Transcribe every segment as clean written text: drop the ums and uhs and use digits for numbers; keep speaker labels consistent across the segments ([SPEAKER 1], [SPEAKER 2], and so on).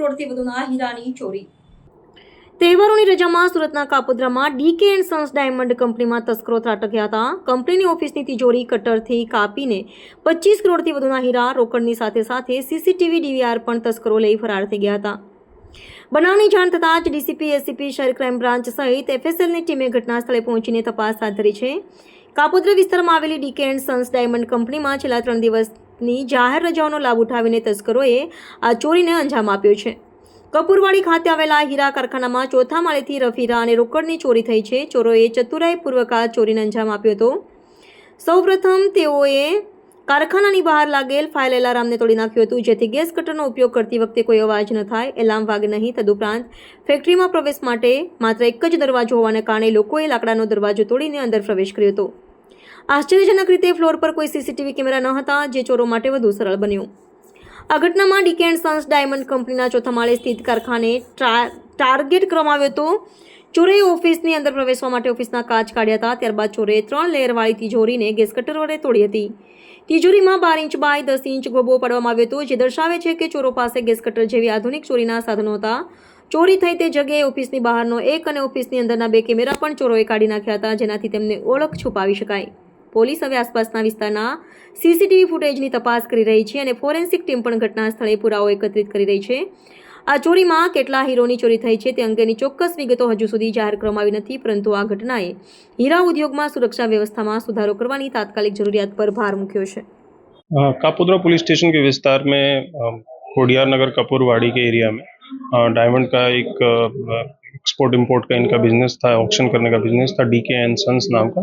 [SPEAKER 1] કરોડથી વધુના હીરાની ચોરી।
[SPEAKER 2] તહેવારોની રજામાં સુરતના કાપોદ્રામાં ડીકે એન્ડ સન્સ ડાયમંડ કંપનીમાં તસ્કરો ત્રાટક્યા હતા। કંપનીની ઓફિસની તિજોરી કટરથી કાપીને 25 કરોડથી વધુના હીરા રોકડની સાથે સીસીટીવી ડીવીઆર પણ તસ્કરો લઈ ફરાર થઈ ગયા હતા। બનાવની જાણ થતાં જ ડીસીપી એસીપી શહેર ક્રાઇમ બ્રાન્ચ સહિત એફએસએલની ટીમે ઘટના સ્થળે પહોંચીને તપાસ હાથ ધરી છે। કાપોદ્રા વિસ્તારમાં આવેલી ડીકે એન્ડ સન્સ ડાયમંડ કંપનીમાં છેલ્લા 3 દિવસની જાહેર રજાઓનો લાભ ઉઠાવીને તસ્કરોએ આ ચોરીને અંજામ આપ્યો છે। કપૂરવાડી ખાતે આવેલા હીરા કારખાનામાં ચોથા માળેથી રફીરા અને રોકડની ચોરી થઈ છે। ચોરોએ ચતુરાઈપૂર્વક આ ચોરીને અંજામ આપ્યો હતો। સૌપ્રથમ તેઓએ કારખાનાની બહાર લાગેલ ફાયર એલાર્મને તોડી નાખ્યું હતું, જેથી ગેસ કટરનો ઉપયોગ કરતી વખતે કોઈ અવાજ ન થાય, એલાર્મ વાગે નહીં। તદુપરાંત ફેક્ટરીમાં પ્રવેશ માટે માત્ર એક જ દરવાજો હોવાને કારણે લોકોએ લાકડાનો દરવાજો તોડીને અંદર પ્રવેશ કર્યો હતો। આશ્ચર્યજનક રીતે ફ્લોર પર કોઈ સીસીટીવી કેમેરા ન હતા, જે ચોરો માટે વધુ સરળ બન્યું। આ ઘટનામાં ડીકે એન્ડ સન્સ ડાયમંડ કંપનીના ચોથા માળે સ્થિત કારખાને ટાર્ગેટ કરવામાં આવ્યો હતો। ચોરોએ ઓફિસની અંદર પ્રવેશવા માટે ઓફિસના કાચ કાઢ્યા હતા। ત્યારબાદ ચોરોએ 3 લેયરવાળી તિજોરીને ગેસ કટર વડે તોડી હતી। તિજોરીમાં 12 ઇંચ બાય 10 ઇંચ ગોબો પાડવામાં આવ્યો હતો, જે દર્શાવે છે કે ચોરો પાસે ગેસ કટર જેવી આધુનિક ચોરીના સાધનો હતા। ચોરી થઈ તે જગ્યાએ ઓફિસની બહારનો એક અને ઓફિસની અંદરના 2 કેમેરા પણ ચોરોએ કાઢી નાખ્યા હતા, જેનાથી તેમને ઓળખ છુપાવી શકાય। પોલીસ હવે આસપાસના વિસ્તારના સીસીટીવી ફૂટેજની તપાસ કરી રહી છે અને ફોરેન્સિક ટીમ પણ ઘટના સ્થળે પુરાવો એકત્રિત કરી રહી છે। આ ચોરીમાં કેટલા હીરોની ચોરી થઈ છે તે અંગેની ચોક્કસ વિગતો હજુ સુધી જાહેર કરવામાં આવી નથી, પરંતુ આ ઘટનાએ હીરા ઉદ્યોગમાં સુરક્ષા व्यवस्था में सुधारो करवानी तात्कालिक जरूरियात पर भार मुक्यो है।
[SPEAKER 3] कापोद्रा पुलिस स्टेशन के विस्तार में कोडियार नगर कपूरवाड़ी के एरिया में डायमंड का एक एक्सपोर्ट इंपोर्ट का इनका बिजनेस था, ऑक्शन करने का बिजनेस था, डीके एंड सन्स नाम का।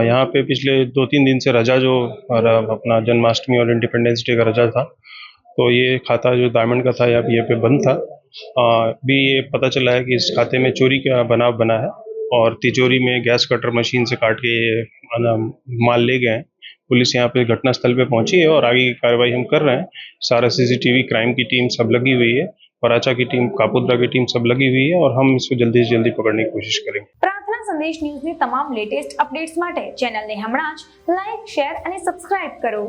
[SPEAKER 3] यहाँ पे पिछले 2-3 दिन से रजा जो अपना जन्माष्टमी और इंडिपेंडेंस डे का रजा था, तो ये खाता जो डायमंड का था ये पे बंद था। भी ये पता चला है कि इस खाते में चोरी का बनाव बना है और तिजोरी में गैस कटर मशीन से काट के ये माल ले गए हैं। पुलिस यहाँ पे घटना स्थल पे पहुंची है और आगे की कार्रवाई हम कर रहे हैं। सारा सीसीटीवी क्राइम की टीम सब लगी हुई है, पराचा की टीम, कापोद्रा की टीम सब लगी हुई है और हम इसको जल्दी से जल्दी पकड़ने की कोशिश करेंगे।
[SPEAKER 4] प्रार्थना संदेश न्यूज़ ની તમામ લેટેસ્ટ અપડેટ્સ માટે ચેનલને હમણાં જ લાઈક, શેર અને સબસ્ક્રાઇબ કરો।